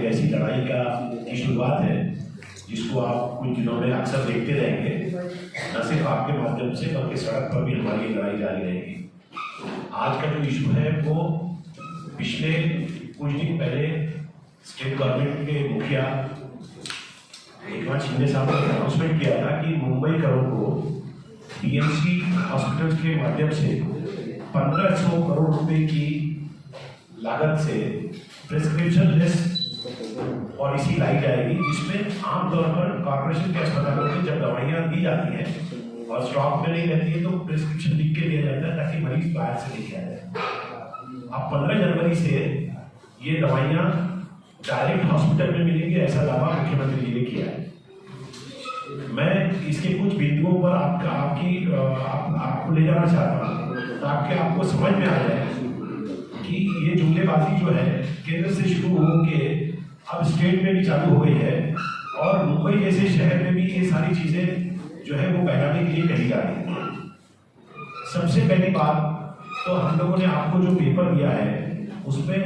एक ऐसी लड़ाई की शुरुआत है जिसको आप कुछ दिनों में अक्सर देखते रहेंगे, न सिर्फ आपके माध्यम से बल्कि सड़क पर भी हमारी लड़ाई जारी रहेगी। आज का जो इशू है वो पिछले कुछ दिन पहले स्टेट गवर्नमेंट के मुखिया एकनाथ शिंदे साहब ने अनाउंसमेंट किया था कि मुंबई करों को बीएमसी हॉस्पिटल के माध्यम से 1500 करोड़ रुपए की लागत से प्रिस्क्रिप्शन लेस पॉलिसी लाई जाएगी, जिसमें आमतौर पर कॉर्पोरेशन के अस्पतालों में जब दवाइयाँ दी जाती हैं और स्टॉक में नहीं रहती है तो प्रिस्क्रिप्शन लिख के दिया जाता है ताकि मरीज बाहर से लेके आ जाए। अब 15 जनवरी से ये दवाइयाँ डायरेक्ट हॉस्पिटल में मिलेंगी, ऐसा दावा मुख्यमंत्री जी ने किया है। मैं इसके कुछ बिंदुओं पर आपको ले जाना चाहता हूँ ताकि आपको समझ में आ जाए कि ये जुमलेबाजी जो है केंद्र से शुरू होकर अब स्टेट में भी चालू हो गई है और मुंबई जैसे शहर में भी ये सारी चीजें जो है वो फैलाने के लिए कही जा रही है। सबसे पहली बात तो हम लोगों ने आपको जो पेपर दिया है उसमें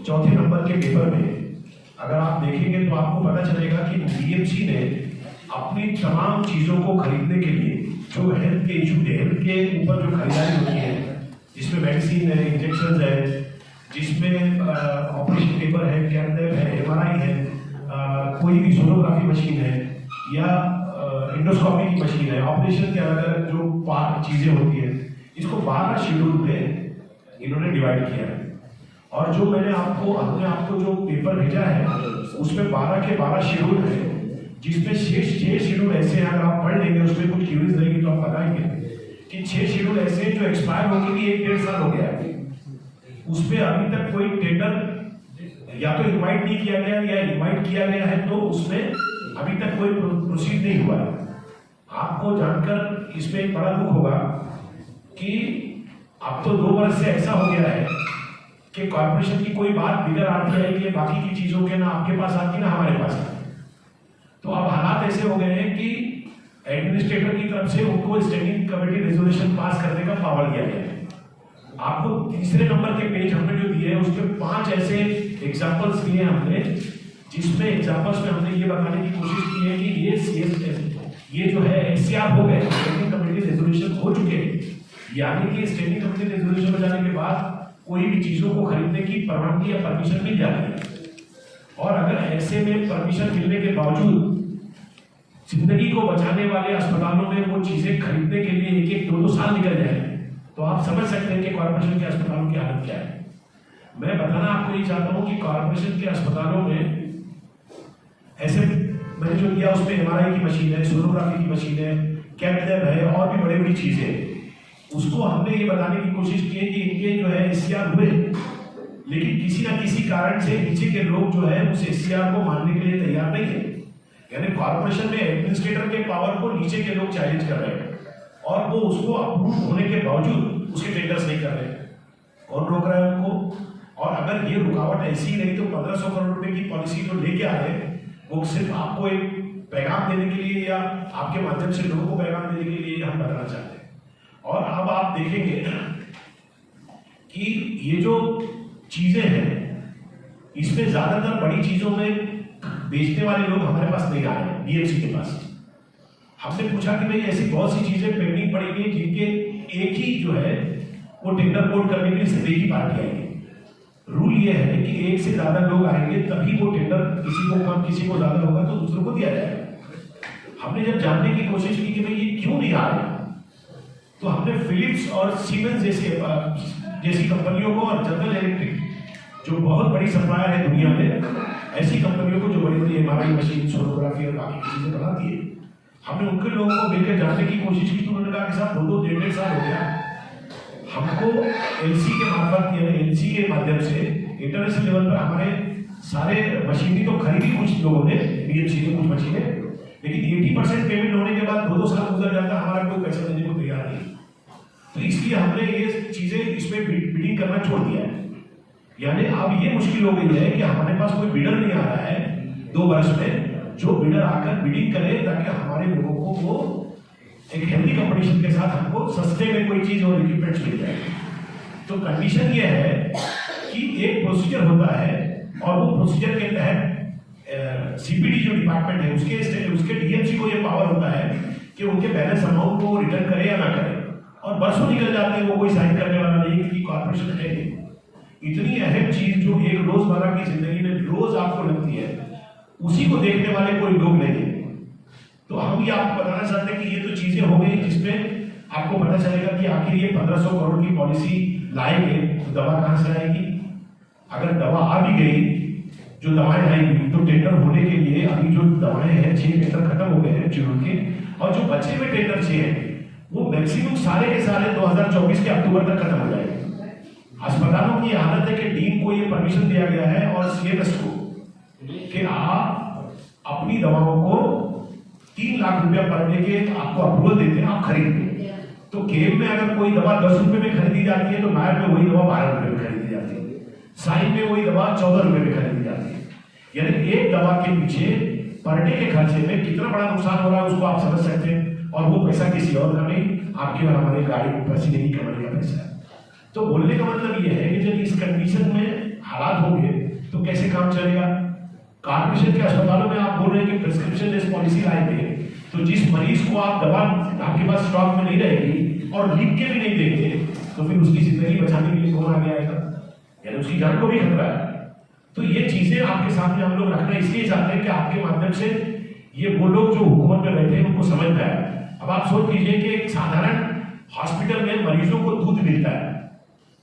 चौथे नंबर के पेपर में अगर आप देखेंगे तो आपको पता चलेगा कि बीएमसी ने अपनी तमाम चीजों को खरीदने के लिए जो हेल्थ के इशू हेल्थ के ऊपर जो खरीदारी होती है, जिसमें मेडिसिन है, इंजेक्शन है, जिसमें ऑपरेशन पेपर है, कैथलैब है, एमआरआई है, कोई भी सोनोग्राफी मशीन है या इंडोस्कोपी की मशीन है, ऑपरेशन के अलग अलग जो चीजें होती है, इसको 12 शेड्यूल में इन्होंने डिवाइड किया है। और जो हमने आपको जो पेपर भेजा है उसमें 12 के 12 शेड्यूल है, जिसमें 6 शेड्यूल ऐसे हैं, अगर आप पढ़ लेंगे उसमें कुछ क्यूरीज रहेगी तो आप बताएंगे कि 6 शेड्यूल ऐसे जो एक्सपायर होने की 1-1.5 साल हो गया है, उसमें अभी तक कोई टेंडर या तो इनवाइट नहीं किया गया या इनवाइट किया गया है तो उसमें अभी तक कोई प्रोसीड नहीं हुआ है। आपको जानकर इसमें एक बड़ा दुख होगा कि अब तो 2 वर्ष से ऐसा हो गया है कि कॉर्पोरेशन की कोई बात बिगड़ आती है कि बाकी की चीजों के ना आपके पास आती ना हमारे पास आती। तो अब हालात ऐसे हो गए हैं कि एडमिनिस्ट्रेटर की तरफ से उनको स्टैंडिंग कमेटी रेजोल्यूशन पास करने का पावर दिया गया है। आपको तीसरे नंबर के पेज हमने जो दिए हैं उसमें 5 ऐसे एग्जांपल्स दिए हमने, जिसमें एग्जांपल्स में हमने ये बताने की कोशिश की है कि ये जो है एससीआर हो गए, स्टैंडिंग कमेटी रेजोल्यूशन हो चुके हैं, यानी कि स्टैंडिंग कमेटी रेजोल्यूशन हो जाने के बाद कोई भी चीजों को खरीदने की परवानगी या परमिशन मिल जाती है। और अगर ऐसे में परमिशन मिलने के बावजूद जिंदगी को बचाने वाले अस्पतालों में वो चीजें खरीदने के लिए 1-1, 2-2 साल निकल जाए तो आप समझ सकते हैं कि कॉर्पोरेशन के अस्पतालों की हालत क्या है। मैं बताना आपको ये चाहता हूं कि कॉर्पोरेशन के अस्पतालों में ऐसे मैंने जो किया उसमें एमआरआई की मशीन है, सोनोग्राफी की मशीन है, कैथलैब है और भी बड़ी बड़ी चीजें, उसको हमने ये बताने की कोशिश की है कि इनके जो है एससीआर हुए, लेकिन किसी ना किसी कारण से नीचे के लोग जो है उस एससीआर को मानने के लिए तैयार नहीं है। यानी कॉर्पोरेशन में एडमिनिस्ट्रेटर के पावर को नीचे के लोग चैलेंज कर रहे हैं और वो उसको अप्रूव होने के बावजूद उसके टेंडर्स नहीं कर रहे हैं। कौन रोक रहा है उनको? और अगर ये रुकावट ऐसी ही रही तो 1500 करोड़ रुपए की पॉलिसी जो लेके आ रहे वो सिर्फ आपको एक पैगाम देने के लिए या आपके माध्यम से लोगों को पैगाम देने के लिए हम बताना चाहते हैं। और अब आप देखेंगे कि ये जो चीजें हैं इसमें ज्यादातर बड़ी चीजों में बेचने वाले लोग हमारे पास नहीं आ रहे हैं, बीएमसी के पास। हमने पूछा कि भाई ऐसी बहुत सी चीजें पेंडिंग पड़ी हुई जिनके एक ही जो है वो टेंडर कोड करने के लिए सिर्फ एक ही पार्टी आएगी। रूल ये है कि एक से ज्यादा लोग आएंगे तभी वो टेंडर किसी को कम किसी को ज्यादा होगा तो दूसरों को दिया जाएगा। हमने जब जानने की कोशिश की कि भाई ये क्यों नहीं आ रहे, तो हमने फिलिप्स और सीमेंस जैसी कंपनियों को और जनरल इलेक्ट्रिक जो बहुत बड़ी सप्लायर है दुनिया में, ऐसी कंपनियों को जो बड़ी बड़ी एमआरआई मशीन, सोनोग्राफी और बाकी चीजें बनाती है, हमने उनके लोगों को मिलकर जानने की कोशिश की तो उन्होंने कहा कि साहब 2-2, 1.5 साल हो गया, हमको एलसी के मार्फत यानी एलसी के माध्यम से इंटरनेशनल लेवल पर हमारे सारे मशीनरी तो खरीदी कुछ लोगों ने, बीएमसी ने कुछ मशीनें, लेकिन 80% पेमेंट होने के बाद 2-2 साल गुजर जाता, हमारा कोई पैसा देने को तैयार नहीं। तो इसलिए हमने ये चीजें इसमें बिडिंग करना छोड़ दिया है। यानी अब ये मुश्किल हो गई है कि हमारे पास कोई बिडर नहीं आ रहा है 2 वर्ष में, जो बिडर आकर बिडिंग करे ताकि हमारे लोगों को वो एक हेल्दी कंपटीशन के साथ हमको सस्ते में कोई चीज और इक्विपमेंट्स मिल जाए। तो कंडीशन ये है कि एक प्रोसीजर होता है और वो प्रोसीजर के तहत सीपीडी जो डिपार्टमेंट है उसके डीएमसी को ये पावर होता है कि उनके बैलेंस अमाउंट को रिटर्न करे या ना करे, और बरसों निकल जाते हैं, वो कोई साइन करने वाला नहीं, क्योंकि कॉर्पोरेशन है। इतनी अहम चीज जो एक रोजमर्रा की जिंदगी में रोज आपको लगती है, उसी को देखने वाले कोई लोग नहीं है। तो हम ये आपको बताना चाहते हैं कि ये तो चीजें हो गई जिसमें आपको पता चलेगा कि आखिर ये 1500 करोड़ की पॉलिसी लाएंगे तो दवा कहां से आएगी। अगर दवा आ भी गई, जो दवाएं आएंगी, तो टेंडर होने के लिए अभी जो दवाएं हैं 6 टेंडर खत्म हो गए हैं चुनाव के, और जो बचे हुए टेंडर 6 हैं वो मैक्सिमम सारे के सारे 2024 के अक्टूबर तक खत्म हो जाएंगे। अस्पतालों की हालत है कि डीन को ये परमिशन दिया गया है और सीएमएस को कि आप अपनी दवाओं को 3 लाख रुपया पर डे के आपको अप्रूवल देते हैं, आप खरीदते। तो केम में अगर कोई दवा 10 रुपए में खरीदी जाती है तो नायर में वही दवा 12 रुपए में खरीदी जाती है, साइन में वही दवा 14 रुपए में खरीदी जाती है। यानी एक दवा के पीछे पर डे के खर्चे में कितना बड़ा नुकसान हो रहा है उसको आप समझ सकते हैं, और वो पैसा किसी और का नहीं, आपके और हमारे गाड़ी पसीने की कमाई का पैसा है। तो बोलने का मतलब ये है कि जब इस कंडीशन में हालात होंगे तो कैसे काम चलेगा। कॉर्पोरेशन के अस्पतालों में आप बोल रहे हैं कि प्रिस्क्रिप्शन लेस पॉलिसी लाएंगे, तो जिस मरीज को आप दवा आपके पास स्टॉक में नहीं रहेगी और लिख के भी नहीं देंगे, तो फिर उसकी जिंदगी बचाने के लिए कौन आगे आएगा, यानी उसकी जान को भी खतरा है। तो ये चीजें आपके सामने हम लोग रखना इसलिए चाहते हैं कि आपके माध्यम से ये वो लोग जो हुकूमत में बैठे हैं उनको समझ में आए। अब आप सोच लीजिए कि एक साधारण हॉस्पिटल में मरीजों को दूध मिलता है,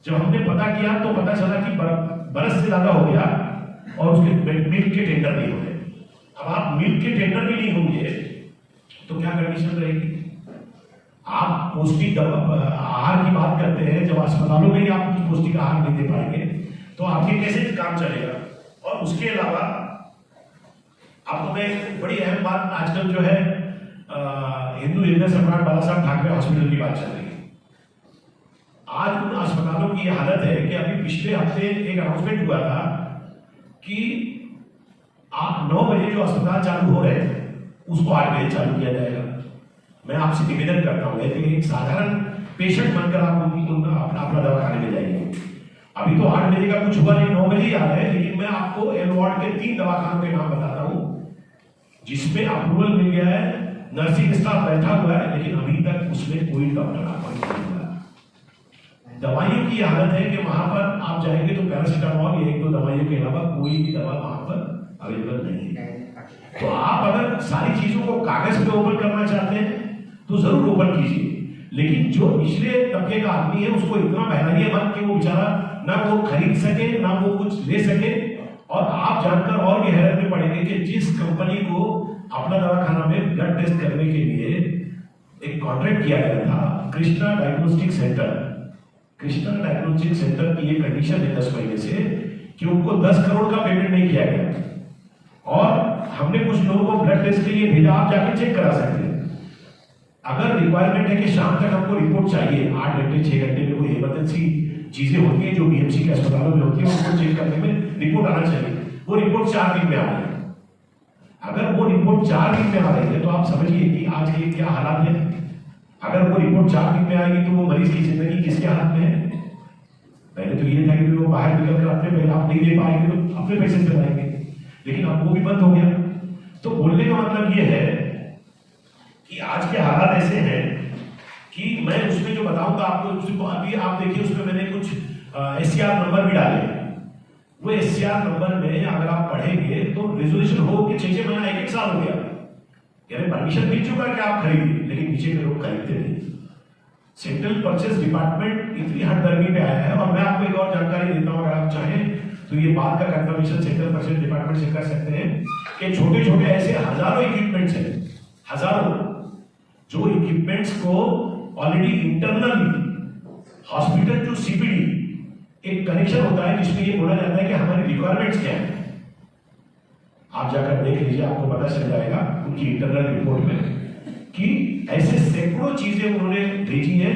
जब हमने पता किया तो पता चला कि बरस से ज्यादा हो गया और उसके मिल्क के टेंडर नहीं होंगे। अब आप मिल्क के टेंडर भी नहीं होंगे तो क्या कंडीशन रहेगी। आप पौष्टिक आहार की बात करते हैं, जब अस्पतालों में ही आप कुछ पौष्टिक आहार नहीं दे पाएंगे तो आपके कैसे काम चलेगा। और उसके अलावा आपको मैं बड़ी अहम बात, आजकल जो है हिंदू हृदय सम्राट बाला साहब ठाकरे हॉस्पिटल की बात चल रही है। आज उन अस्पतालों की हालत है कि अभी पिछले हफ्ते एक अनाउंसमेंट हुआ था कि 9 बजे जो अस्पताल चालू हो रहे हैं उसको 8 बजे चालू किया जाएगा। मैं आपसे निवेदन करता हूँ कि एक साधारण पेशेंट बनकर आप अपना दवा खाने में जाइए। अभी तो 8 बजे का कुछ हुआ नहीं, 9 बजे ही आ रहे हैं, लेकिन मैं आपको एल वार्ड के 3 दवाखानों के नाम बताता हूँ जिसमें अप्रूवल मिल गया है, नर्सिंग स्टाफ बैठा हुआ है, लेकिन अभी तक उसमें कोई डॉक्टर अपॉइंट नहीं हुआ। दवाइयों की हालत है कि वहां पर आप जाएंगे तो पैरासीटामॉल, 1-2 दवाइयों के अलावा कोई भी दवा वहां पर अवेलेबल नहीं है। तो आप अगर सारी चीजों को कागज पे ओपन करना चाहते हैं तो जरूर ओपन कीजिए, लेकिन जो निचले तबके का आदमी है उसको इतना बहलाइए मत कि वो बेचारा ना वो खरीद सके ना वो कुछ ले सके। और आप जानकर और भी हैरत में पड़ेंगे कि जिस कंपनी को अपना दवाखाना में ब्लड टेस्ट करने के लिए एक कॉन्ट्रैक्ट किया गया था, Krishna diagnostic centre, Krishna diagnostic centre की ये कंडीशन है 10 महीने से कि उनको 10 करोड़ का पेमेंट नहीं किया गया और हमने कुछ लोगों को ब्लड टेस्ट के लिए भेजा, आप जाके चेक करा सकते हैं। अगर रिक्वायरमेंट है कि शाम तक हमको रिपोर्ट चाहिए, 8 घंटे 6 घंटे में कोई इमरजेंसी चीजें होती है जो बीएमसी के अस्पतालों में होती है, उनको चेक करने में रिपोर्ट आना चाहिए, वो रिपोर्ट 4 दिन में आ रही है। अगर वो रिपोर्ट 4 दिन में आ रही है तो आप समझिए कि आज के क्या हालात है। अगर वो रिपोर्ट 4 दिन में आएगी तो वो मरीज की जिंदगी किसके हाथ में है। पहले तो ये था कि वो बाहर निकल कर अपने पैसे आप नहीं दे पाएंगे तो अपने पैसे से लाएंगे, लेकिन अब वो भी बंद हो गया। तो बोलने का मतलब ये है कि आज के हालात ऐसे हैं कि मैं उसमें जो बताऊंगा आपको, अभी आप देखिए उसमें मैंने कुछ एससीआर नंबर भी डाले। वो एससीआर नंबर में अगर आप पढ़ेंगे तो रेजोल्यूशन हो कि 6 महीना 1 साल हो गया, यानी परमिशन मिल चुका कि आप खरीदिए, लेकिन नीचे के लोग खरीदते नहीं। सेंट्रल परचेज डिपार्टमेंट इतनी हटदर्मी पे आया है। और मैं आपको एक और जानकारी देता हूं, अगर आप चाहें तो ये बात का कंफर्मेशन सेंट्रल परचेज डिपार्टमेंट से कर सकते हैं कि छोटे छोटे ऐसे हजारों इक्विपमेंट्स हैं, हजारों, जो इक्विपमेंट्स को already internal hospital to CPD एक कनेक्शन होता है जिसमें ये बोला जाता है कि हमारी रिक्वायरमेंट्स क्या है। आप जाकर देख लीजिए, आपको पता चल जाएगा उनकी इंटरनल रिपोर्ट में कि ऐसे सैकड़ों चीजें उन्होंने भेजी है,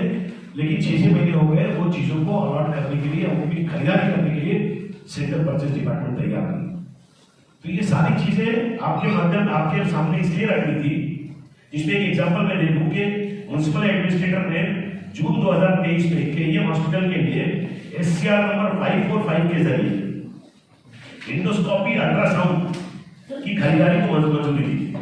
लेकिन 6 महीने हो गए वो चीजों को अलॉट करने के लिए, उनकी खरीदारी करने के लिए सेंट्रल परचेज डिपार्टमेंट तैयार नहीं। तो ये सारी चीजें आपके माध्यम आपके सामने इसलिए रखनी थी, जिसमें एक एग्जाम्पल मैं दे दूं कि म्युनिसिपल एडमिनिस्ट्रेटर ने जून 2023 में केईएम हॉस्पिटल के लिए एससीआर नंबर 545 के जरिए इंडोस्कोपी अल्ट्रासाउंड की खरीदारी को मंजूरी दी।